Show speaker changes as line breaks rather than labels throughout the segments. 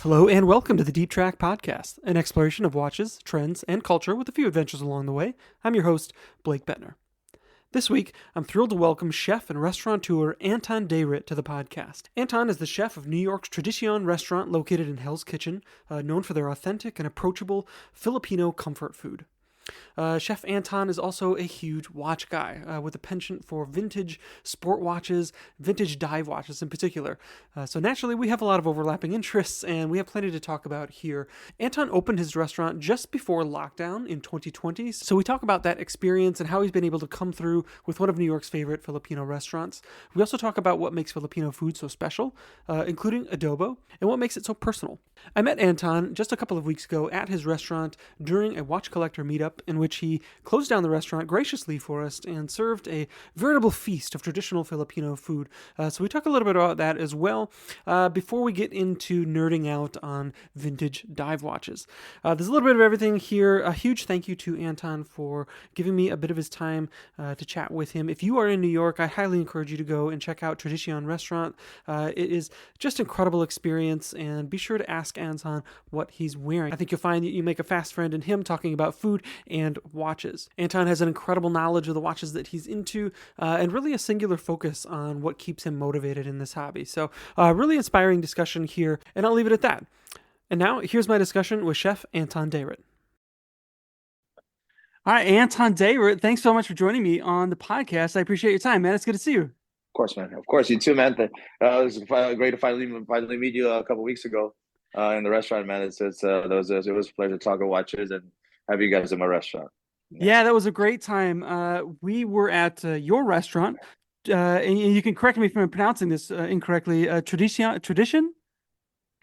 Hello and welcome to the Deep Track Podcast, an exploration of watches, trends, and culture with a few adventures along the way. I'm your host, Blake Bettner. This week, I'm thrilled to welcome chef and restaurateur Anton Dayrit to the podcast. Anton is the chef of New York's Tradisyon restaurant located in Hell's Kitchen, known for their authentic and approachable Filipino comfort food. Chef Anton is also a huge watch guy with a penchant for vintage sport watches, vintage dive watches in particular. So naturally, we have a lot of overlapping interests, and we have plenty to talk about here. Anton opened his restaurant just before lockdown in 2020, so we talk about that experience and how he's been able to come through with one of New York's favorite Filipino restaurants. We also talk about what makes Filipino food so special, including adobo, and what makes it so personal. I met Anton just a couple of weeks ago at his restaurant during a watch collector meetup in which he closed down the restaurant graciously for us and served a veritable feast of traditional Filipino food. So we talk a little bit about that as well before we get into nerding out on vintage dive watches. There's a little bit of everything here. A huge thank you to Anton for giving me a bit of his time to chat with him. If you are in New York, I highly encourage you to go and check out Tradisyon Restaurant. It is just an incredible experience, and be sure to ask Anton what he's wearing. I think you'll find that you make a fast friend in him talking about food and watches. Anton has an incredible knowledge of the watches that he's into and really a singular focus on what keeps him motivated in this hobby. So really inspiring discussion here, and I'll leave it at that. And now here's my discussion with Chef Anton Dayrit. All right, Anton Dayrit, thanks so much for joining me on the podcast. I appreciate your time, man. It's good to see you.
Of course, man. Of course, you too, man. It was great to finally meet you a couple weeks ago in the restaurant, man. It was a pleasure to talk about watches and have you guys in my restaurant.
Yeah, that was a great time. We were at your restaurant, and you can correct me if I'm pronouncing this incorrectly. Tradisyon?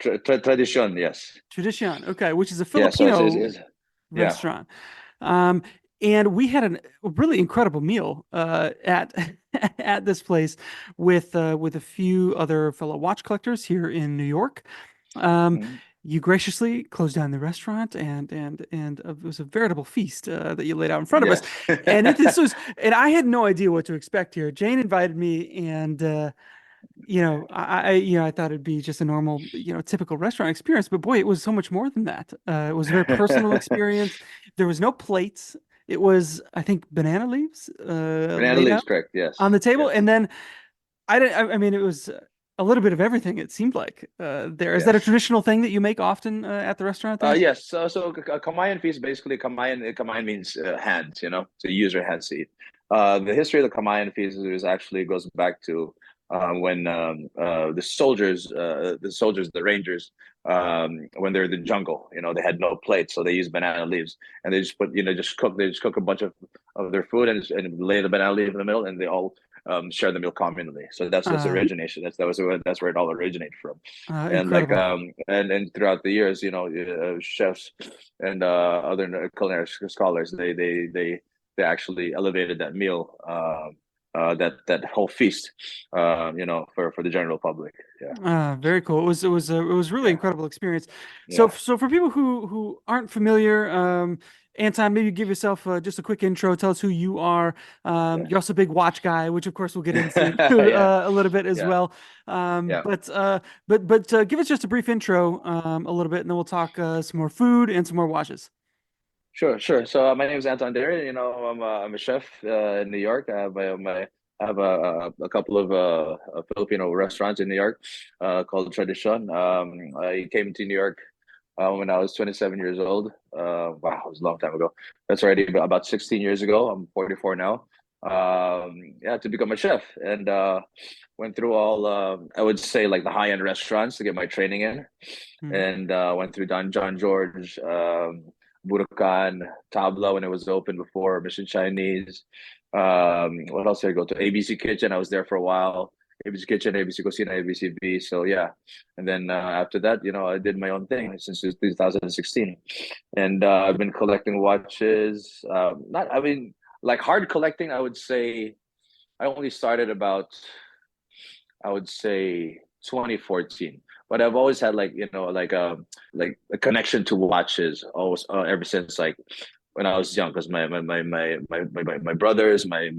Tradisyon, yes.
Tradisyon, okay, which is a Filipino restaurant. And we had a really incredible meal at at this place with a few other fellow watch collectors here in New York. You graciously closed down the restaurant, and it was a veritable feast that you laid out in front of us. And I had no idea what to expect here. Jane invited me, and I thought it'd be just a normal, typical restaurant experience. But boy, it was so much more than that. It was a very personal experience. There was no plates. It was, I think, banana leaves.
Banana leaves, correct? Yes.
On the table,
yes.
And then it was a little bit of everything. It seemed like there. Is
Yes.
that a traditional thing that you make often at the restaurant there?
Yes. So a Kamayan feast, basically, Kamayan means hands. So you use your hands to eat. The history of the Kamayan feast actually goes back to when the soldiers, the Rangers, when they're in the jungle, they had no plates, so they used banana leaves, and they just cook a bunch of their food and lay the banana leaf in the middle, and they all share the meal communally. So that's origination. That's where it all originated from. And and throughout the years, chefs and other culinary scholars, they actually elevated that meal. That whole feast, for the general public. Yeah.
Very cool. It was really incredible experience. So for people who aren't familiar, Anton, maybe give yourself just a quick intro. Tell us who you are. You're also a big watch guy, which of course we'll get into a little bit as well. But give us just a brief intro, a little bit, and then we'll talk some more food and some more watches.
Sure. So my name is Anton Dayrit. I'm a chef in New York. I have a couple of Filipino restaurants in New York called Tradisyon. I came to New York when I was 27 years old. Wow, it was a long time ago. That's already about 16 years ago. I'm 44 now. To become a chef, and went through all I would say like the high-end restaurants to get my training in, and went through John George. Budokan, Tabla when it was open before, Mission Chinese. What else did I go to? ABC Kitchen. I was there for a while. ABC Kitchen, ABC Cocina, ABCB. So yeah, and then after that, I did my own thing since 2016, and I've been collecting watches. Like hard collecting. I would say I only started about, I would say 2014. But I've always had like a connection to watches always ever since like when I was young because my brothers, my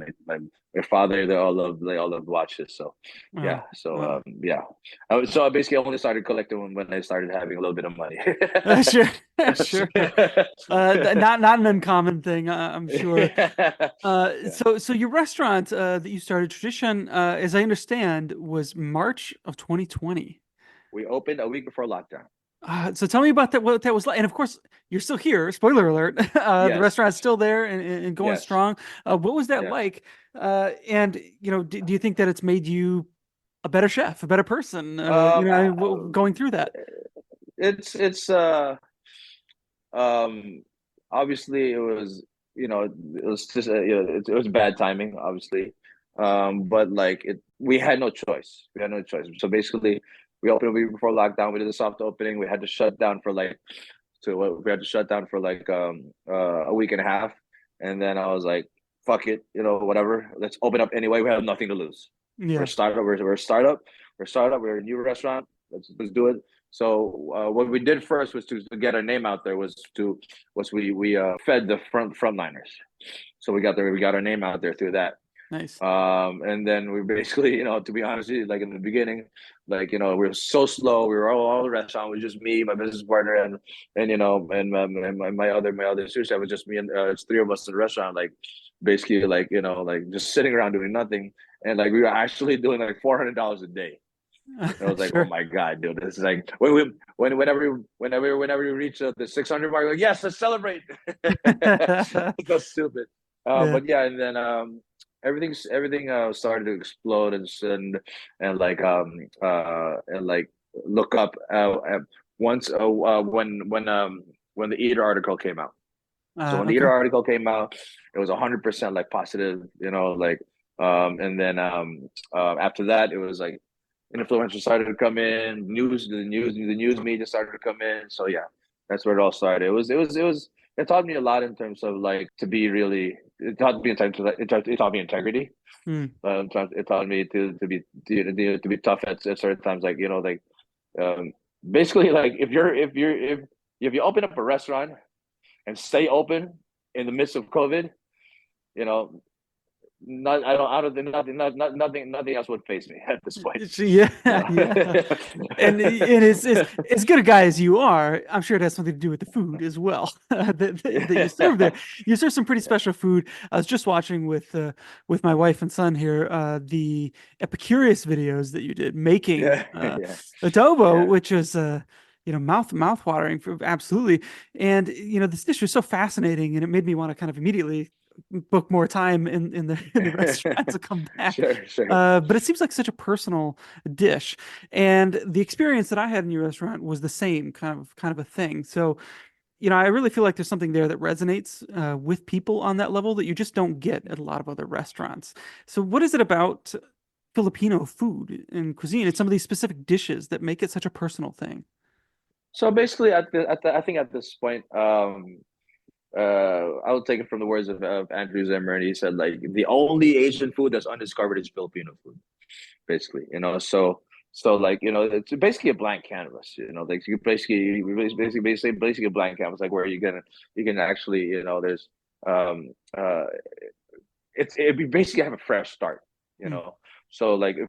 father, they all love watches. So yeah,
Oh,
so
wow.
yeah, so I basically only started collecting when I started having a little bit of money.
Sure, sure. Not an uncommon thing, I'm sure.
Yeah,
So your restaurant that you started, Tradition, as I understand, was March of 2020.
we opened a week before lockdown.
So tell me about that, what that was like. And of course, you're still here. Spoiler alert. The
Yes,
restaurant's still there and going
yes,
strong. What was that
yes.
like? And do you think that it's made you a better chef, a better person?
Um, uh,
Going through that.
it's um obviously it was it was just it was bad timing obviously, but like we had no choice, so basically we opened a week before lockdown. We did a soft opening. We had to shut down for like we had to shut down for like a week and a half, and then I was like, fuck it, whatever, let's open up anyway. We have nothing to lose. We're a
Yeah.
startup. We're a startup. We're a new restaurant. Let's do it. So what we did first was to get our name out there. We fed the frontliners. So we got our name out there through that.
Nice.
And then we basically, to be honest with you, like in the beginning, like we were so slow. We were all the restaurant. It was just me, my business partner, and my other sous chef. It was just me and it's three of us in the restaurant. Like basically, like like just sitting around doing nothing. And like we were actually doing like $400 a day. And I was like, oh
Sure.
my god, dude, this is like whenever we reach the 600 mark, like yes, let's celebrate. So stupid.
Yeah.
But yeah, and then everything started to explode and like look up once when the Eater article came out. So when the Eater
Okay.
article came out, it was 100% like positive, like and then after that it was like influencers started to come in, the news media started to come in. So yeah, that's where it all started. It taught me a lot in terms of like to be really. It taught me in terms of like, it taught me integrity.
Hmm.
It taught me to be tough at certain times. Like um, basically like if you open up a restaurant and stay open in the midst of COVID, you know, I don't think nothing else would face me at this point.
Yeah,
You know.
yeah. And as good a guy as you are, I'm sure it has something to do with the food as well that you serve there.
Yeah.
You serve some pretty special food. I was just watching with my wife and son here the Epicurious videos that you did making
Yeah, yeah,
adobo,
yeah.
which is mouth watering for absolutely. And this dish was so fascinating, and it made me want to kind of immediately book more time in the in the restaurant to come back.
Sure, sure.
But it seems like such a personal dish, and the experience that I had in your restaurant was the same kind of a thing. So, I really feel like there's something there that resonates with people on that level that you just don't get at a lot of other restaurants. So, what is it about Filipino food and cuisine and some of these specific dishes that make it such a personal thing?
So basically, I think at this point, I will take it from the words of Andrew Zimmer, and he said like the only Asian food that's undiscovered is Filipino food. Basically, so like it's basically a blank canvas. Like you basically a blank canvas, like where you can actually there's um it basically have a fresh start. you
Mm,
know so like if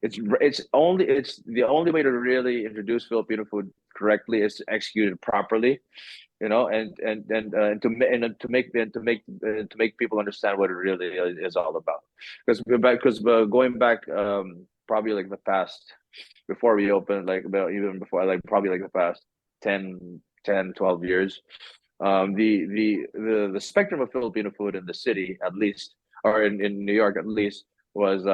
it's the only way to really introduce Filipino food correctly is to execute it properly, and to make people understand what it really is all about. Because going back, probably like the past, before we opened, like about even before, like probably like the past 12 years, the spectrum of Filipino food in the city, at least, or in New York at least, was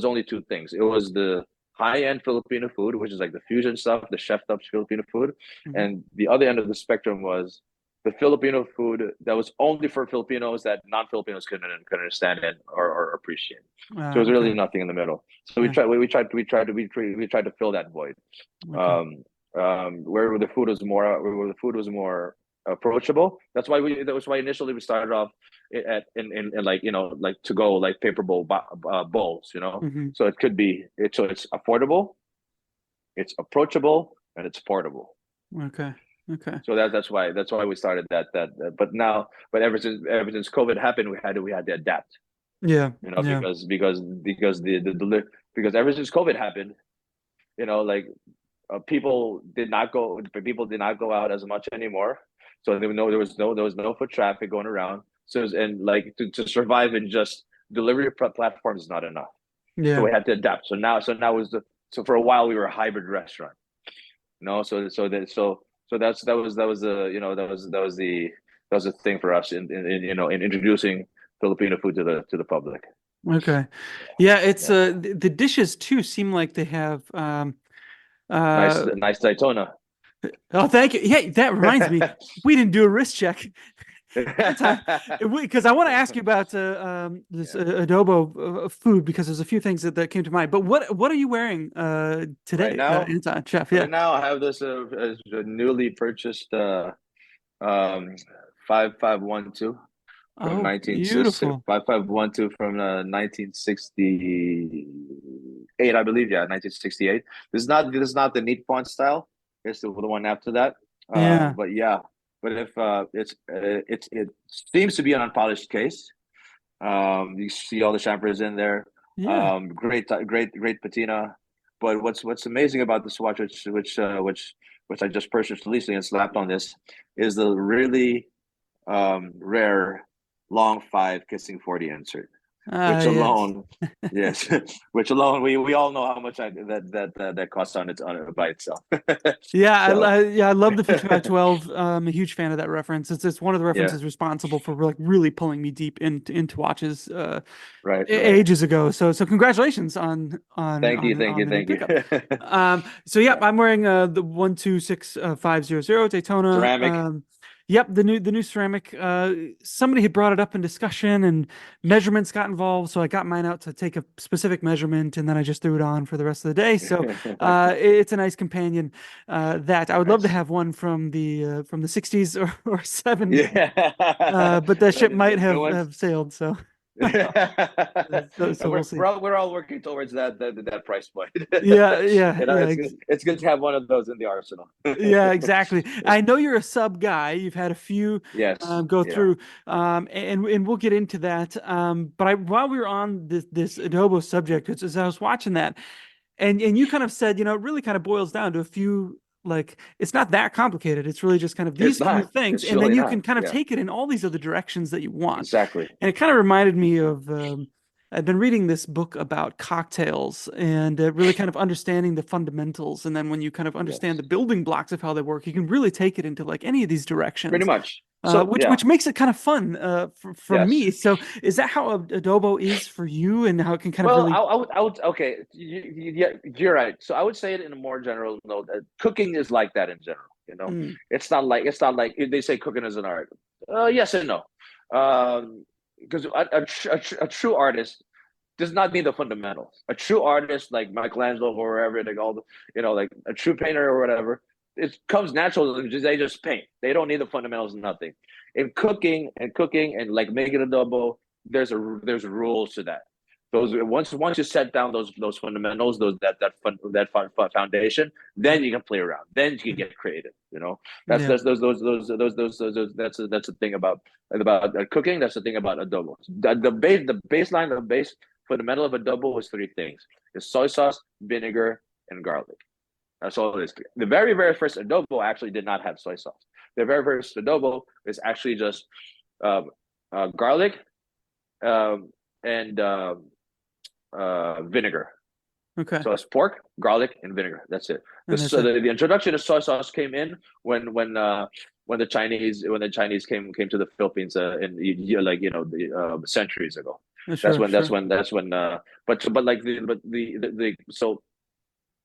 only two things. It was the high end Filipino food, which is like the fusion stuff, the chef up Filipino food,
mhm.
and the other end of the spectrum was the Filipino food that was only for Filipinos that non-Filipinos couldn't understand it or appreciate. So it was
Okay.
really nothing in the middle. So
Yeah.
we tried to fill that void.
Okay.
Where the food was more approachable. That was why initially we started off in like like to go like paper bowls.
Hmm.
So it's affordable, it's approachable, and it's portable.
Okay. Okay.
So that's why we started but ever since COVID happened, we had to adapt,
Yeah. Yeah.
because ever since COVID happened, like people did not go out as much anymore. So there was no foot traffic going around. And like to survive in just delivery platforms is not enough. So
Yeah.
we had to adapt. So for a while we were a hybrid restaurant. So that was the thing for us in introducing Filipino food to the public.
Okay. Yeah, it's
Yeah,
the dishes too seem like they have
nice
uh
nice Daytona.
oh, thank you. Yeah, that reminds me. We didn't do a wrist check. Anton, because I want to ask you about this
Yeah.
adobo food because there's a few things that came to mind. But what are you wearing
Right
today,
now,
Anton, chef? Yeah.
right now I have this newly purchased um 5512 from
Oh, beautiful.
5512 from 1968, I believe. Yeah, 1968. This is not the neat font style. It's the one after that.
Yeah.
But yeah, but if it seems to be an unpolished case. You see all the chamfers in there.
Yeah.
Great patina. But what's amazing about this watch, which I just purchased recently and slapped on this, is the really rare long five kissing 40 insert, which
Yes.
alone, yes, which alone we all know how much that costs on it by itself.
Yeah,
So
yeah, I love the 5512. I'm a huge fan of that reference. It's one of the
yeah,
references responsible for like really pulling me deep into watches
right.
ages ago. So congratulations
Thank you, thank
on
you,
the new
thank you.
pickup. So yep,
Yeah,
I'm wearing the 126500 Daytona.
ceramic.
Yep, the new ceramic. Somebody had brought it up in discussion, and measurements got involved. So I got mine out to take a specific measurement, and then I just threw it on for the rest of the day. So it's a nice companion. That I would love to
Nice.
have one from the 60s or 70s,
Yeah.
but that ship might
The new
have
ones.
sailed. So so
we're,
we'll see.
we're all we're all working towards that price point.
Yeah, yeah, yeah.
It's good to have one of those in the arsenal.
Yeah, exactly. I know you're a sub guy. You've had a few
Yes.
go
Yeah.
through, and we'll get into that. But while we were on this adobo subject, as I was watching that, and you kind of said, it really kind of boils down to a few. Like it's not that complicated. It's really just kind of these
It's
few
not.
things,
It's
and then
really
you
not.
can kind of
Yeah.
take it in all these other directions that you want.
Exactly.
And it kind of reminded me of I've been reading this book about cocktails and really kind of understanding the fundamentals. And then when you kind of understand
Yes.
the building blocks of how they work, you can really take it into like any of these
Pretty
directions,
much. So yeah.
which makes it kind of fun for
Yes.
me. So is that how adobo is for you, and how it can kind of
Well,
really?
I would okay. Yeah, you're right. So I would say it in a more general note. Cooking is like that in general.
Mm,
It's not like they say cooking is an art. Yes and no. Because a true artist does not need the fundamentals. A true artist like Michelangelo or wherever, like like a true painter or whatever, it comes natural. They just paint. They don't need the fundamentals. Nothing. In cooking and like making adobo, there's rules to that. Those once you set down those fundamentals, that foundation, then you can play around. Then you can get creative. That's
yeah.
that's that's the thing about cooking. That's the thing about adobo. The base fundamental of adobo was three things: it's soy sauce, vinegar, and garlic. That's all it is. The very, very first adobo actually did not have soy sauce. The very first adobo is actually just um, garlic and vinegar.
Okay.
So it's pork, garlic, and vinegar. That's it.
And that's
So
it.
the introduction of soy sauce came in when the Chinese came to the Philippines centuries ago. That's
Sure,
when that's
sure.
when that's when but like the so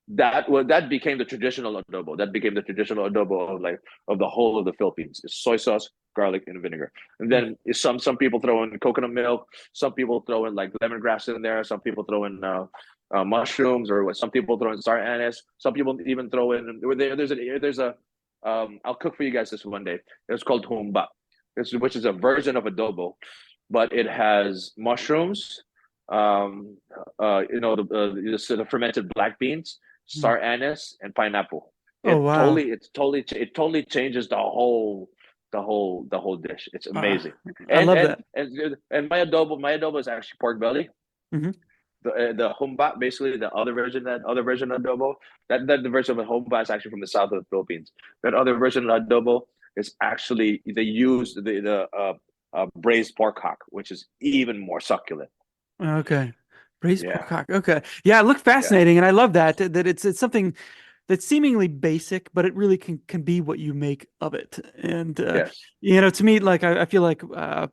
that became the traditional adobo. That became the traditional adobo of the whole of the Philippines. It's soy sauce, garlic, and vinegar. And
Mm.
then some people throw in coconut milk. Some people throw in like lemongrass in there. Some people throw in mushrooms, or what? Some people throw in star anise. Some people even throw in there's a I'll cook for you guys this one day. It's called humba, which is a version of adobo, but it has mushrooms, the fermented black beans,
Mm.
star anise, and pineapple.
Oh wow,
It totally changes the whole dish. It's
uh,
amazing.
I love that.
And my adobo is actually pork belly.
Hmm.
The humba, basically the other version of adobo, that the version of humba is actually from the south of the Philippines. That other version of adobo is actually they use the braised pork hock, which is even more succulent.
Okay. Braised pork
Yeah,
cock. Okay. Yeah, it looked
yeah,
fascinating, and I love that it's something that's seemingly basic, but it really can be what you make of it. And
yes,
to me, like I feel like I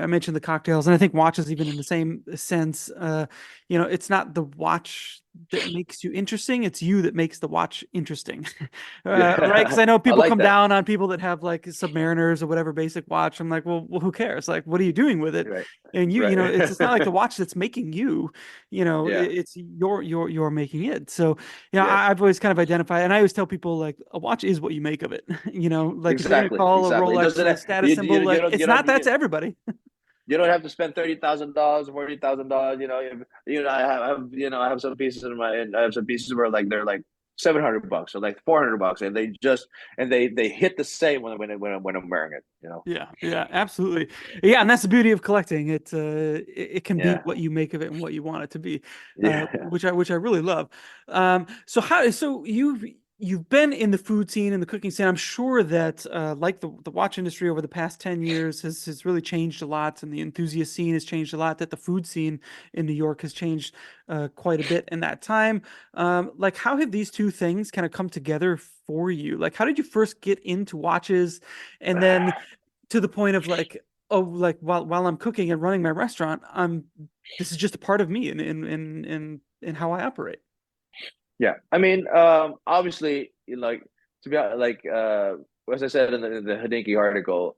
mentioned the cocktails, and I think watches even in the same sense. It's not the watch that makes you interesting; it's you that makes the watch interesting, right? Because
yeah.
I know
I
people
like
come
that.
down on people that have like Submariners or whatever basic watch. I'm like, well, who cares? Like, what are you doing with it?
Right,
And it's not like
right.
the watch that's making you.
Yeah,
It's you're making it. So
yes,
I've always kind of identified, and I always tell people like a watch is what you make of it. Like if you're gonna
exactly,
call a
exactly. It
Rolex
doesn't
a
have,
status symbol, like
you
it's
don't
not that to everybody.
you don't have to spend $30,000, $40,000. I have some pieces I have some pieces where like they're like $700 or like $400, and they hit the same when I'm wearing it.
Yeah, yeah, absolutely. Yeah, and that's the beauty of collecting. It can be
Yeah,
what you make of it and what you want it to be,
yeah,
which I really love. So you've been in the food scene and the cooking scene. I'm sure that like the watch industry over the past 10 years has really changed a lot, and the enthusiast scene has changed a lot. That the food scene in New York has changed quite a bit in that time. Like how have these two things kind of come together for you? Like how did you first get into watches? And then to the point of like, oh, like while I'm cooking and running my restaurant, this is just a part of me in how I operate.
yeah. I mean, obviously, like to be like as I said in the Hodinkee article,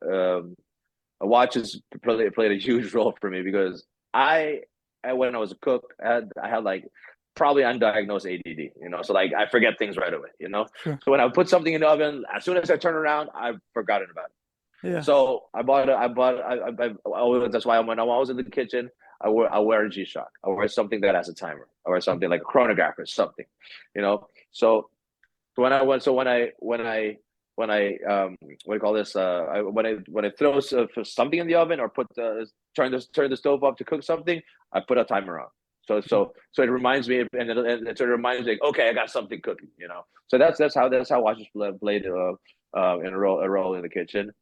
watches played a huge role for me because when I was a cook, I had like probably undiagnosed ADD, so like I forget things right away,
Sure.
so when I put something in the oven, as soon as I turn around, I've forgotten about it.
Yeah.
So that's why when I'm always in the kitchen, I wear a G-Shock. I wear something that has a timer. I wear something like a chronograph or something, so when I what do you call this? When I throw something in the oven or turn the stove up to cook something, I put a timer on. So it reminds me, and so it reminds me, like, okay, I got something cooking. So that's how watches played in a role in the kitchen.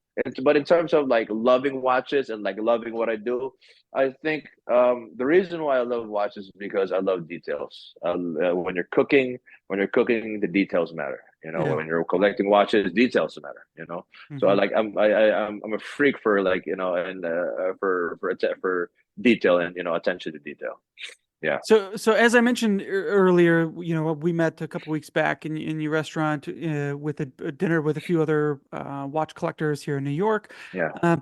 But in terms of like loving watches and like loving what I do, I think the reason why I love watches is because I love details. When you're cooking, the details matter.
Yeah.
When you're collecting watches, details matter. So I
Hmm.
like I'm a freak for like and for detail and attention to detail. Yeah,
So as I mentioned earlier, we met a couple weeks back in your restaurant with a dinner with a few other watch collectors here in New York.
yeah.
Um,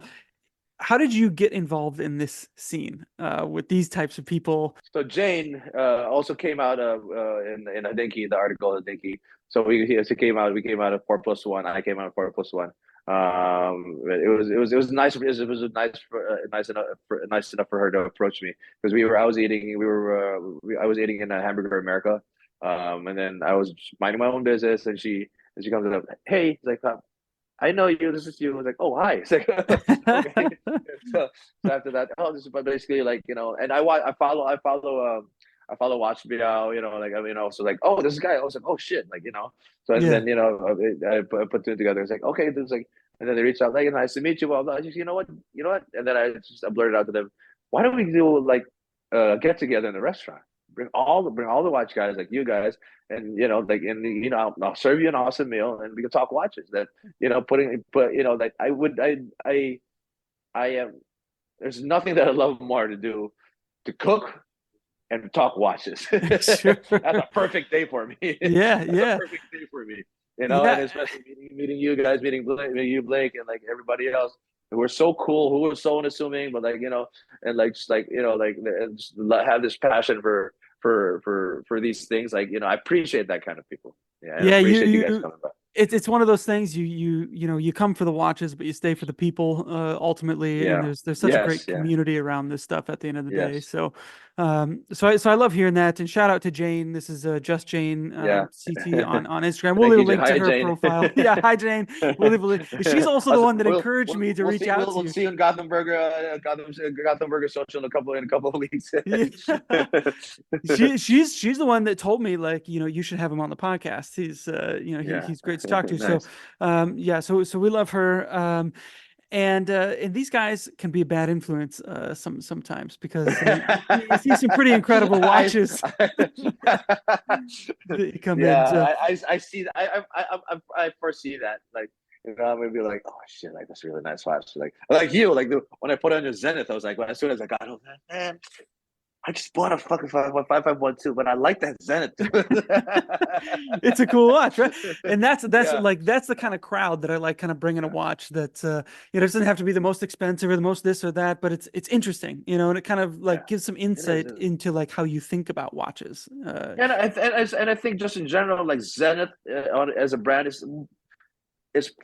how did you get involved in this scene with these types of people?
So Jane also came out of in Hodinkee, the article of Hodinkee. So she came out. We came out of 4+1. I came out of 4+1. It was nice. It was nice enough for her to approach me because I was eating in a Hamburger America, and then I was minding my own business, and she comes up, hey, it's like, I know you. This is you. I was like, oh, hi. It's like, okay. So, so after that, oh, this is basically like, and I follow Watch Meow, like, I mean, also like, oh, this guy. I was like, oh shit, like, So and
Yeah.
then I put two together. It's like, okay, there's like, and then they reached out, like, nice to meet you. Well, I just, you know what, and then I blurted out to them, why don't we do like get together in the restaurant? Bring all the watch guys like you guys, and like, and I'll serve you an awesome meal, and we can talk watches. That like I am. There's nothing that I love more to do to cook and talk watches.
Sure.
That's a perfect day for me.
Yeah,
That's a
yeah.
perfect day for me. And
Yeah.
especially meeting you guys, meeting you, Blake, and like everybody else who were so cool, who were so unassuming, but like and like just like like just have this passion for these things. Like I appreciate that kind of people. Yeah, and I
Yeah,
appreciate you guys coming back.
it's one of those things you come for the watches, but you stay for the people ultimately, and
Yeah.
there's such a great
Yes. Yeah.
community around this stuff at the end of the day.
Yes.
So So I love hearing that, and shout out to Jane. This is just Jane
Yeah.
CT on Instagram. We'll
Thank
leave a
you, Jane.
link to
Hi,
her
Jane.
profile. Yeah, hi Jane. We'll leave a link. She's also the one that
We'll
encouraged me to reach out to
we'll
you.
see you in Gothenburger social in a couple of weeks.
Yeah. She's the one that told me, like, you should have him on the podcast. He's
Yeah.
he's great to talk to. So
Nice.
yeah, so we love her. And these guys can be a bad influence sometimes because you see some pretty incredible watches that come in. So
I see that. I foresee that. Like, I'm gonna be like, oh shit, like that's a really nice watch. Like you, when I put it on your Zenith, I was like, as soon as I got home, man, I just bought a fucking 5512, but I like that Zenith.
it's a cool watch, right? And that's
Yeah,
like that's the kind of crowd that I like, kind of bringing a watch that it doesn't have to be the most expensive or the most this or that, but it's interesting, and it kind of like
yeah,
gives some
it is.
insight into like how you think about watches.
And I think just in general, like Zenith as a brand is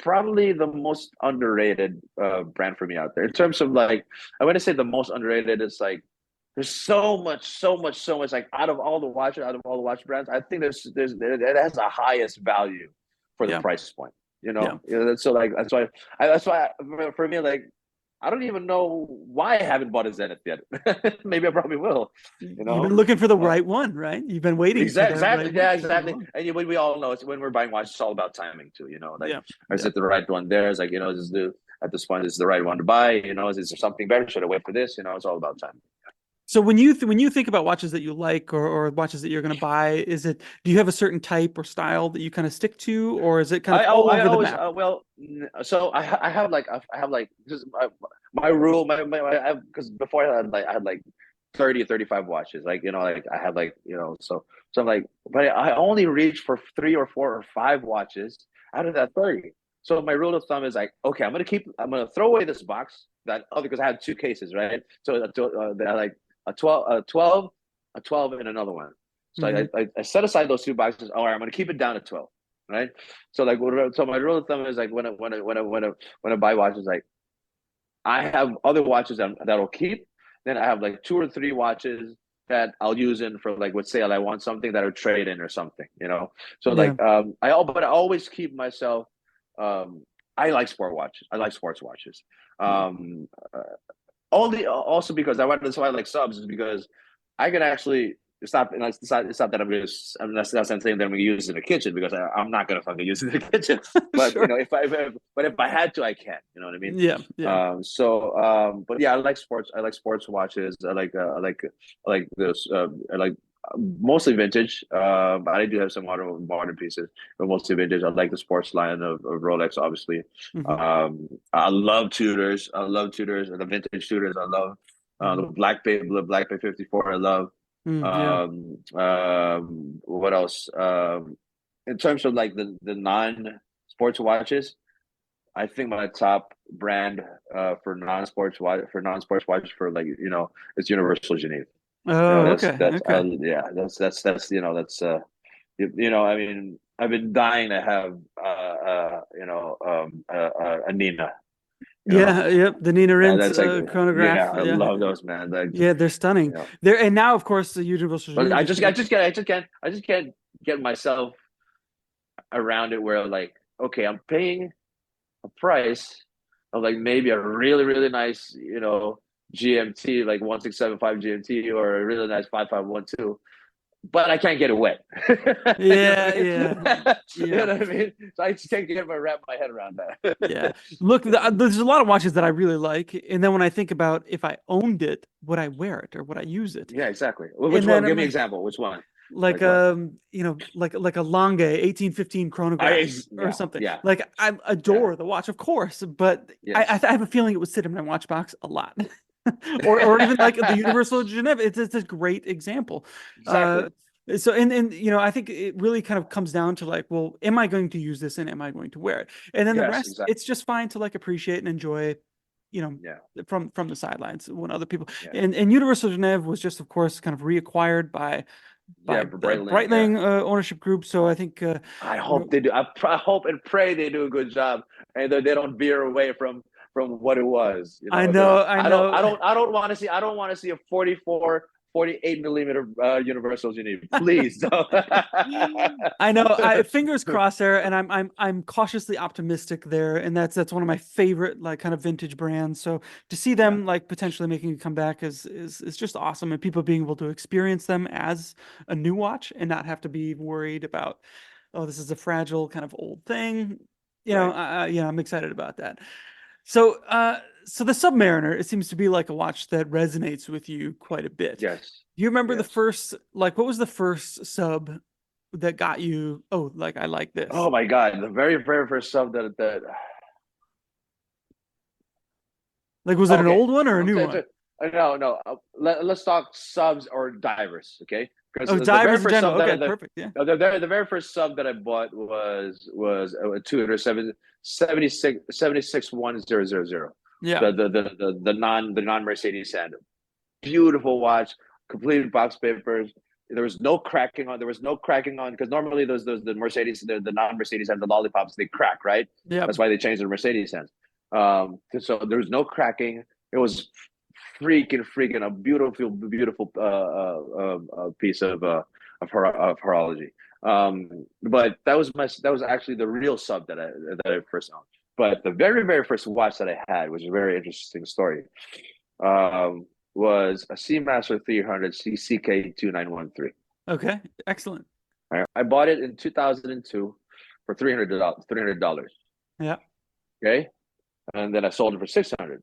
probably the most underrated brand for me out there in terms of like I want to say the most underrated. It's like there's so much like out of all the watch brands. I think there's it has the highest value for the
Yeah,
price point.
yeah.
So like that's why for me like I don't even know why I haven't bought a Zenith yet. Maybe I probably will. You
You've been
know.
looking for the
Uh,
right one, right? You've been waiting for
Exactly,
that right
exactly,
one
yeah,
for so
exactly.
long.
And we all know it's when we're buying watches, it's all about timing too. Like
Yeah,
is
yeah.
it the right one? There, it's like at this point, is the right one to buy? Is there something better? Should I wait for this? It's all about timing.
So when you think about watches that you like, or watches that you're going to buy, do you have a certain type or style that you kind of stick to, or is it kind of all
I
over the
always
map?
so I have like I have like just my rule because before I had like 30 or 35 watches like like I had like so I'm like but I only reach for 3 or 4 or 5 watches out of that 30. So my rule of thumb is like okay I'm gonna throw away this box that because I had 2 cases, right? So like a 12 and another one. So
Hmm.
I set aside those 2 boxes. All right, I'm gonna keep it down to 12, right? So like, so my rule of thumb is like when I buy watches, like I have other watches that'll keep. Then I have like 2 or 3 watches that I'll use in for like with sale. I want something that I'll trade in or something. So
Yeah.
like but I always keep myself. Um, I like sport watches. I like sports watches.
Yeah.
Um, only also because that's why I like subs is because I can actually it's not that that's not something that I'm gonna use in the kitchen because I'm not gonna fucking use it in the kitchen. But
Sure.
if I had to, I can. You know what I mean?
Yeah. Yeah.
But yeah, I like sports. I like sports watches. I like this. I like mostly vintage. But I do have some modern pieces, but mostly vintage. I like the sports line of Rolex, obviously.
Hmm.
I love Tudors. I love Tudors and the vintage Tudors. I love
Hmm.
the Black Bay 54. I love.
Mm, yeah.
What else? In terms of like the non sports watches, I think my top brand for non sports watches for like it's Universal Geneva.
Oh,
That's
okay. Okay.
yeah, that's I mean, I've been dying to have a Nina. You know,
Yeah. Yep. The Nina Rins
that's like
chronograph.
yeah, I
Yeah.
love those, man. Like
Yeah. They're
you
stunning.
know,
And now, of course, the Universal
but
Geneva just came out.
I just can't get myself around it where like okay, I'm paying a price of like maybe a really nice GMT like 1675 GMT or a really nice 5512, but I can't get it wet. You know what
Yeah.
I
Yeah.
mean? You
Yeah.
know what I mean? So I just can't wrap my head around
Yeah.
that.
Look, there's a lot of watches that I really like, and then when I think about if I owned it, would I wear it or would I use it?
Yeah, exactly. Well, which
And
one?
then
Give
I'm
me an
like,
example. Which one?
like
Like what?
like a Lange 1815 chronograph or
Yeah,
something.
yeah,
Like I
yeah,
adore the watch, of course, but
yes,
I have a feeling it would sit in my watch box a lot. Or even like the Universal Geneva. It's a great example.
exactly.
Uh, so and I think it really kind of comes down to like, well, am I going to use this and am I going to wear it? And then the
Yes,
rest,
exactly.
it's just fine to like appreciate and enjoy, you know,
Yeah,
from the sidelines when other people.
yeah,
And Universal Genève was just, of course, kind of reacquired
yeah.
by the
Breitling. Yeah.
Breitling ownership group. So I think
I
you know
hope they do. I hope and pray they do a good job, and that they don't veer away from what it was.
I
Because
know I know
I don't want to see a 44 48 millimeter universals you need. Please don't.
I know. Fingers crossed there, and I'm cautiously optimistic there, and that's one of my favorite like kind of vintage brands. So to see
Yeah,
them like potentially making a comeback is just awesome, and people being able to experience them as a new watch and not have to be worried about, oh, this is a fragile kind of old thing.
right.
I'm excited about that. So, so the Submariner, it seems to be like a watch that resonates with you quite a bit.
Yes,
Do you remember the
yes.
first, like, what was the first sub that got you? Oh, like I like this.
Oh my God, the very first sub that
Like, was it an
okay.
old one or a
I'm
new
saying,
one?
no, no. Let's talk subs or divers, okay? Because
Oh,
the very
divers in
first
general.
sub that
Okay, perfect. Yeah.
the very first sub that I bought was a Tudor 76100.
Yeah.
The non Mercedes Sandom. Beautiful watch, completed box papers. There was no cracking on. There was no cracking on because normally those the Mercedes the non Mercedes and the lollipops they crack, right?
Yep.
That's why they changed the Mercedes hands. So there was no cracking. It was freaking a beautiful piece of horology. But that was actually the real sub that I first owned. But the very first watch that I had was a very interesting story. Um, was a Seamaster 300 CCK 2913.
Okay. Excellent.
I bought it in 2002 for $300. $300.
Yeah.
Okay, and then I sold it for 600.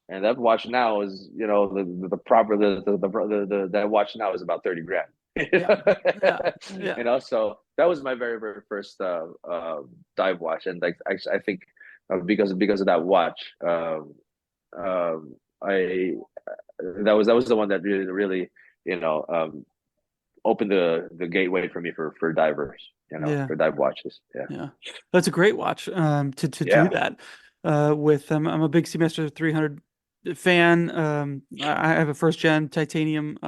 And that watch now is, the proper the that watch now is about 30 grand.
Yeah. Yeah. Yeah.
So that was my very first dive watch, and like I think because of that watch, I that was the one that really opened the gateway for me for divers,
Yeah.
for dive watches. Yeah,
Yeah. That's a great watch to do
yeah,
that with. I'm a big Seamaster 300 fan. I have a first gen titanium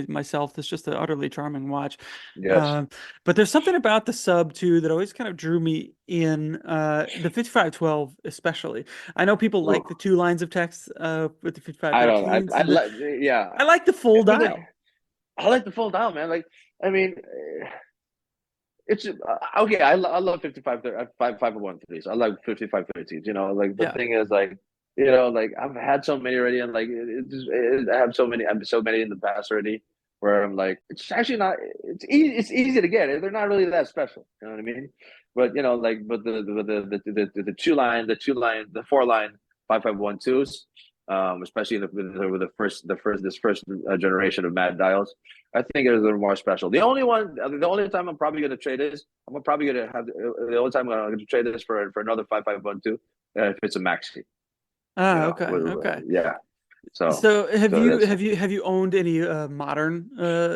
myself. That's just an utterly charming watch.
yes.
Um, but there's something about the sub too that always kind of drew me in. The 5512 especially. I know people
Ooh.
like the two lines of text with the
I don't.
5513s.
I like. Yeah,
I like the full
but like
dial.
I like the full down, man. Like I mean, it's okay. I love 5.13s. I like 5513s. Like the
Yeah.
thing is like. Like I've had so many already, and like I have so many. I'm so many in the past already, where I'm like, it's actually not. It's easy. It's easy to get. They're not really that special. You know what I mean? But but the the 4 line 5512s, especially with this first generation of Mad Dials, I think it is a little more special. The only time I'm probably going to trade this, I'm probably going to have the only time I'm going to trade this for another 5512 if it's a maxi.
Ah, okay, okay.
Yeah. So
So have
so
you
that's
have you have you owned any modern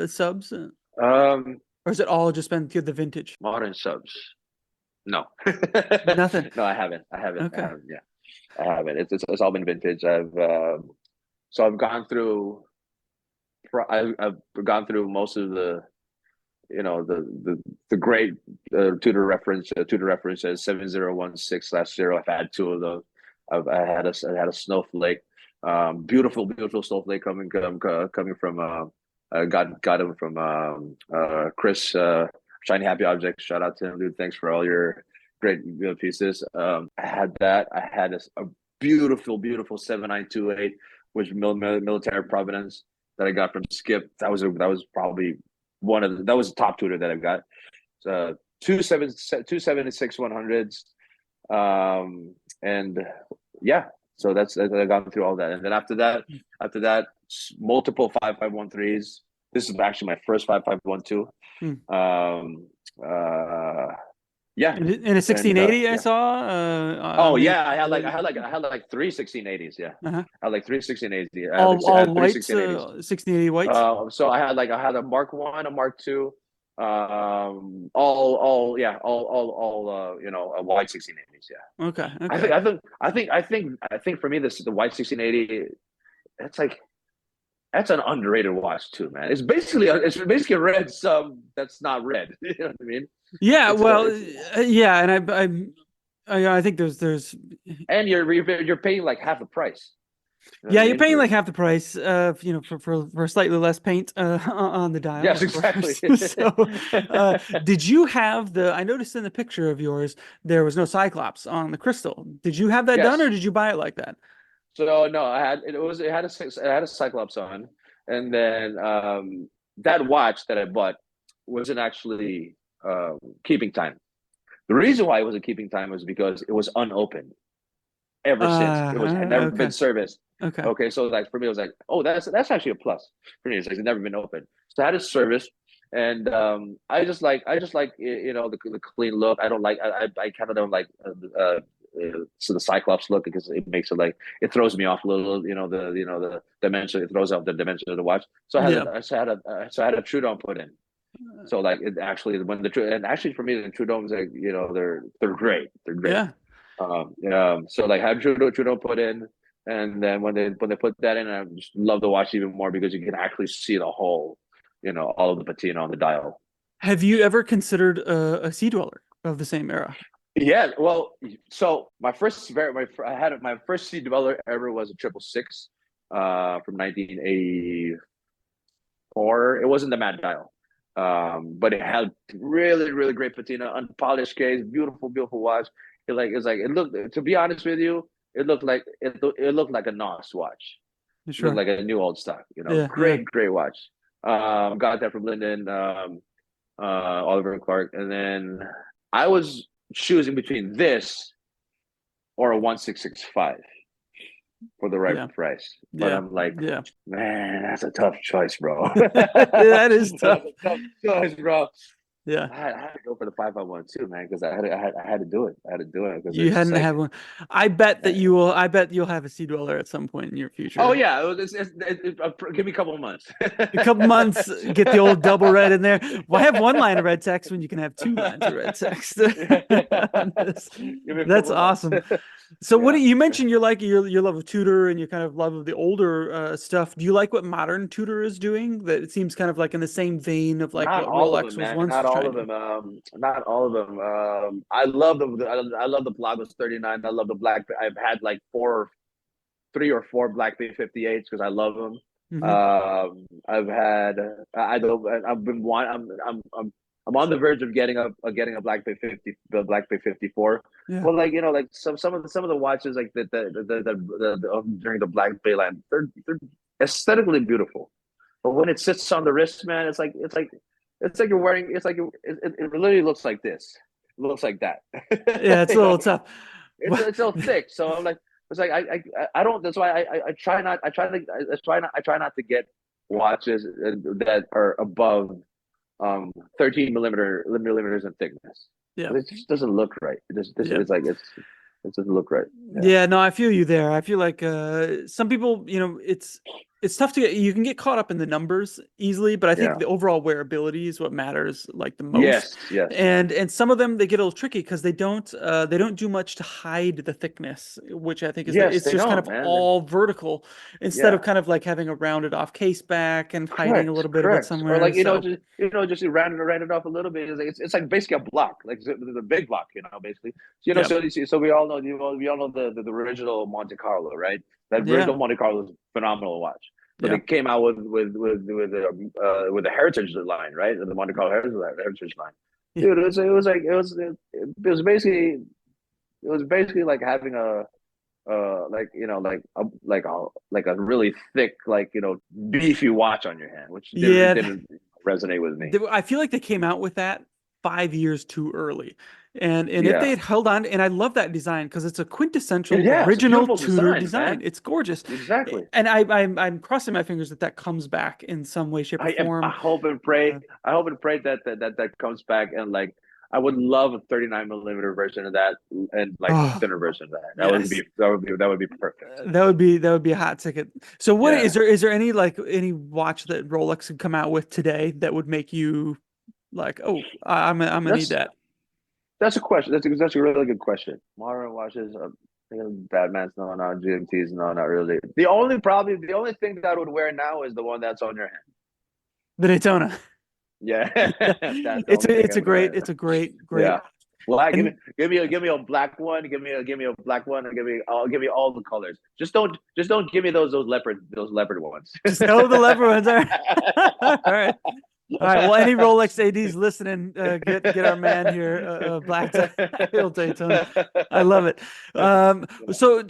subs, or
um
has it all just been the vintage?
modern subs. No,
Nothing.
no, I haven't. I haven't. I
Okay.
haven't. Yeah, I haven't. It's all been vintage. I've gone through. I've gone through most of the the great Tudor references 7016/0. I've had two of those. I had a snowflake, beautiful snowflake coming from got him from Chris, Shiny Happy Objects. Shout out to him, dude. Thanks for all your great pieces. I had that. I had a beautiful 7928, which military provenance that I got from Skip. That was probably that was the top tutor that I've got. So 276 100s. And yeah, so I've gone through all that. And then after that, multiple 5513s. This is actually my first 5512.
Hmm.
Yeah.
In a
And
1680, I
yeah.
saw
Oh
on the
yeah, I had like three 1680s. Yeah.
uh-huh.
I had like three 1680s. I
All
had three
whites,
1680s.
1680 whites.
So I had a Mark One, a Mark Two, all yeah, all a white 1680s. Yeah,
Okay, okay.
I think for me this the white 1680. That's like that's an underrated watch too, man. It's basically a red sub that's not red. You know what I mean?
Yeah, well,
It's
yeah, and I think there's
and you're paying like half the price. You know what
Yeah,
I
you're
mean?
paying like half the price, for slightly less paint on the dial,
Yes,
of
exactly.
course. So, did you have the? I noticed in the picture of yours there was no Cyclops on the crystal. Did you have that done, or
Yes.
did you buy it like that?
So no, it had a Cyclops on, and then that watch that I bought wasn't actually keeping time. The reason why it wasn't keeping time was because it was unopened ever since. It had never been
Okay,
serviced.
okay.
Okay, so like for me, it was like, oh, that's actually a plus for me. It's like it's never been opened. So I had a service, and I just like the clean look. I don't like I kind of don't like so the Cyclops look because it makes it like it throws me off a little. The dimension, it throws off the dimension of the watch. So
Yeah,
I had a Trudon put in. So like it actually when and actually for me the Trudons like they're great. They're great.
yeah.
So like have Trudeau put in, and then when they put that in, I just love to watch even more because you can actually see the whole, all of the patina on the dial.
Have you ever considered a Sea Dweller of the same era?
Yeah, well, so I had my first C developer ever was a 666, from 1984. It wasn't the matte dial, but it had really really great patina, unpolished case, beautiful beautiful watch. It looked, to be honest with you, it looked like a NOS watch. It looked
Sure.
like a new old stock.
Yeah, yeah.
Great watch. Got that from Linden, Oliver and Clark, and then I was choosing between this or a 1665 for the right
Yeah,
price. But
yeah,
I'm like,
yeah.
man, that's a tough choice, bro.
That is
That's
tough.
a tough choice, bro.
Yeah.
I had to go for the 551 too, man, because I had to do it. I had to do it because
You
it's just
hadn't
like,
had one. I bet that you will. I bet you'll have a Sea Dweller at some point in your
oh
future.
yeah, give me a couple of months.
A couple months, get the old double red in there. Why have one line of red text when you can have two lines of red text on this?
Give me a
That's
couple of months.
awesome. So, what do
Yeah.
you mentioned? You like your love of Tudor and your kind of love of the older stuff. Do you like what modern Tudor is doing? That it seems kind of like in the same vein of like
Not
what
all of them,
Rolex was
man.
once
Not all
trying
of
to do.
them. Not all of them. I love I love the Pelagos 39. I love the black. I've had like 3 or 4 Black Bay 58s because I love them.
Hmm.
I've had. I don't. I've been one. I'm on the verge of getting a Black Bay 50, the Black Bay 54.
Yeah.
Well, like like some of the watches like during the Black Bay line, they're aesthetically beautiful. But when it sits on the wrist, man, it's like you're wearing. It's like it literally looks like this. It looks like that.
Yeah, it's a
you know,
little tough.
it's so thick. So I'm like, it's like I don't. That's why I try not. I try not to get watches that are above 13 millimeters in thickness.
Yeah.
It just doesn't look right.
Yeah.
It doesn't look right. Yeah.
Yeah, no, I feel you there. I feel like some people, it's tough to get. You can get caught up in the numbers easily, but I think
Yeah.
the overall wearability is what matters like the most.
Yes. Yes.
And some of them they get a little tricky because they don't do much to hide the thickness, which I think is that
Yes,
it's
they
just kind
don't,
of
man.
all vertical instead of
Yeah.
kind of like having a rounded off case back and hiding a
Correct,
little bit of it
correct. Or
somewhere.
like
So
just round it off a little bit. It's like basically a block, like the big block, basically. So,
yeah,
so we all know the original Monte Carlo, right? That
yeah,
original Monte Carlo is a phenomenal watch, but
yeah,
they came out with the Heritage line, right? The Monte Carlo Heritage line,
yeah.
dude. It was basically like having a like a really thick beefy watch on your hand, which
Yeah,
didn't resonate with me.
I feel like they came out with that 5 years too early. And if they
Yeah,
had held on, and I love that design because it's a quintessential
yeah, it's a
original
beautiful
Tudor
design,
design.
man.
It's gorgeous.
Exactly.
And I'm crossing my fingers that that comes back in some way, shape, or
I
form.
hope and
Uh,
pray. I hope and pray that comes back, and like I would love a 39 millimeter version of that and like a
oh,
thinner version of that.
yes.
That would be perfect.
That would be a hot ticket. So what
Yeah,
is there any like any watch that Rolex could come out with today that would make you like, oh, I'm gonna need
that's
that?
that's a question. That's a really good question. Modern watches, Batman's no, not GMTs, no, not really. The only thing that I would wear now is the one that's on your hand.
The Daytona.
Yeah,
Yeah.
that's the only thing I would wear.
It's a great
Yeah, Black.
And
Give me a black one. Give me a black one, and give me all the colors. Just don't give me those leopard ones.
just know the leopard ones are. All right. All right. Well, any Rolex ADs listening, get our man here, black tie. He'll Daytona. I love it. So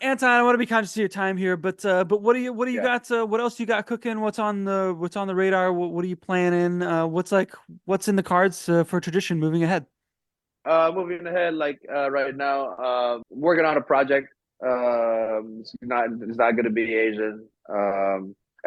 Anton, I want to be conscious of your time here, but what do you
Yeah.
got? What else you got cooking? What's on the radar? What are you planning? What's in the cards for Tradisyon moving ahead?
Moving ahead, like right now, working on a project. It's not going to be Asian.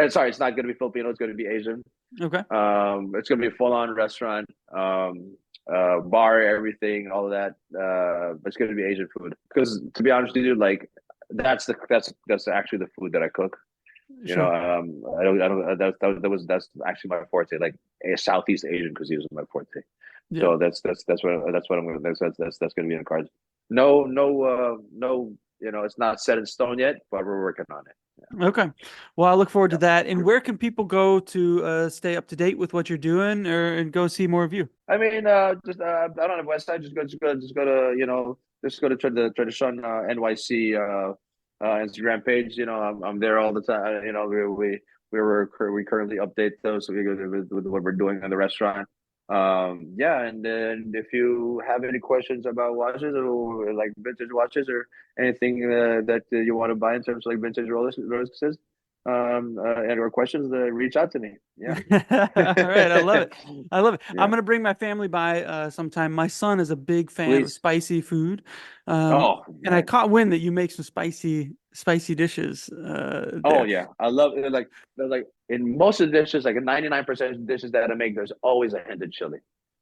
Sorry, it's not going to be Filipino. It's going to be Asian.
Okay.
It's going to be a full on restaurant, bar, everything, all of that. But it's going to be Asian food. Because to be honest with you, like that's actually the food that I cook.
Sure.
I don't. That's actually my forte. Like a Southeast Asian cuisine is my forte.
Yeah.
So that's what I'm gonna that's gonna be in the cards. No. It's not set in stone yet, but we're working on it.
Okay. Well, I look forward to
Yeah.
that. And where can people go to stay up to date with what you're doing and go see more of you?
I mean, just I don't have a website. Just go to the Tradisyon NYC Instagram page. I'm there all the time. We currently update those so with what we're doing in the restaurant. Yeah, and then if you have any questions about watches or like vintage watches or anything that you want to buy in terms of like vintage Rolexes, and or questions, reach out to me.
All
Yeah,
right, I love it. I love it. I'm
yeah.
gonna bring my family by sometime. My son is a big fan of
Please.
spicy food,
Oh
and I
man.
caught wind that you make some spicy dishes
Oh
there.
yeah. I love it. Like in most of the dishes, like 99% of dishes that I make, there's always a hint of chili.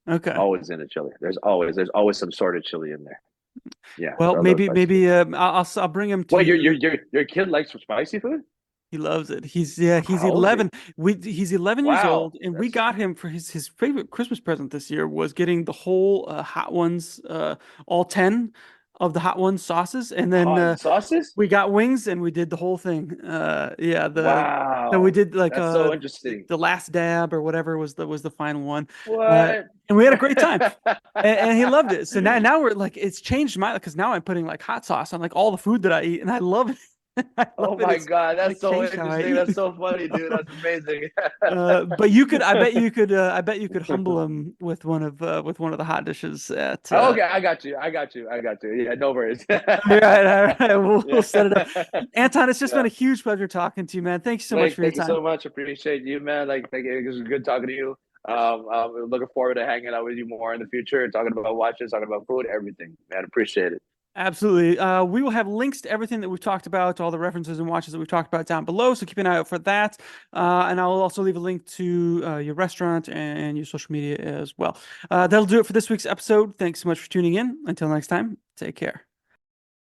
Okay.
Always in a chili. There's always some sort of chili in there. Yeah.
Well,
So I love spicy food.
maybe I'll bring him
Wait,
to.
your kid likes some spicy food?
He loves it. He's
How old is he?
11. He's 11 years
Wow.
old, and we
That's
got him for his favorite Christmas present this year was getting the whole Hot Ones, all 10 of the Hot Ones sauces, and then
hot sauces?
we got wings and we did the whole thing. Yeah, the so we
Wow.
did like
That's so interesting.
the last dab or whatever was the final one, uh,
What?
and we had a great time, and he loved it. So now we're like it's changed my because now I'm putting like hot sauce on like all the food that I eat, and I love it. I
Oh
love it.
my
It's
God,
like
that's so
changed how I
interesting.
eat.
That's so funny, dude. That's amazing.
But I bet you could humble him with one of the hot dishes at.
Okay, I got you. Yeah, no worries.
All right. We'll
Yeah.
set it up. Anton, it's just been
Yeah.
a huge pleasure talking to you, man. Thank you so much
Blake,
for your
thank you
time.
so much. Appreciate you, man. Like it was good talking to you. I'm looking forward to hanging out with you more in the future, talking about watches, talking about food, everything. Man, appreciate it.
Absolutely. We will have links to everything that we've talked about, to all the references and watches that we've talked about down below. So keep an eye out for that. And I'll also leave a link to your restaurant and your social media as well. That'll do it for this week's episode. Thanks so much for tuning in. Until next time, take care.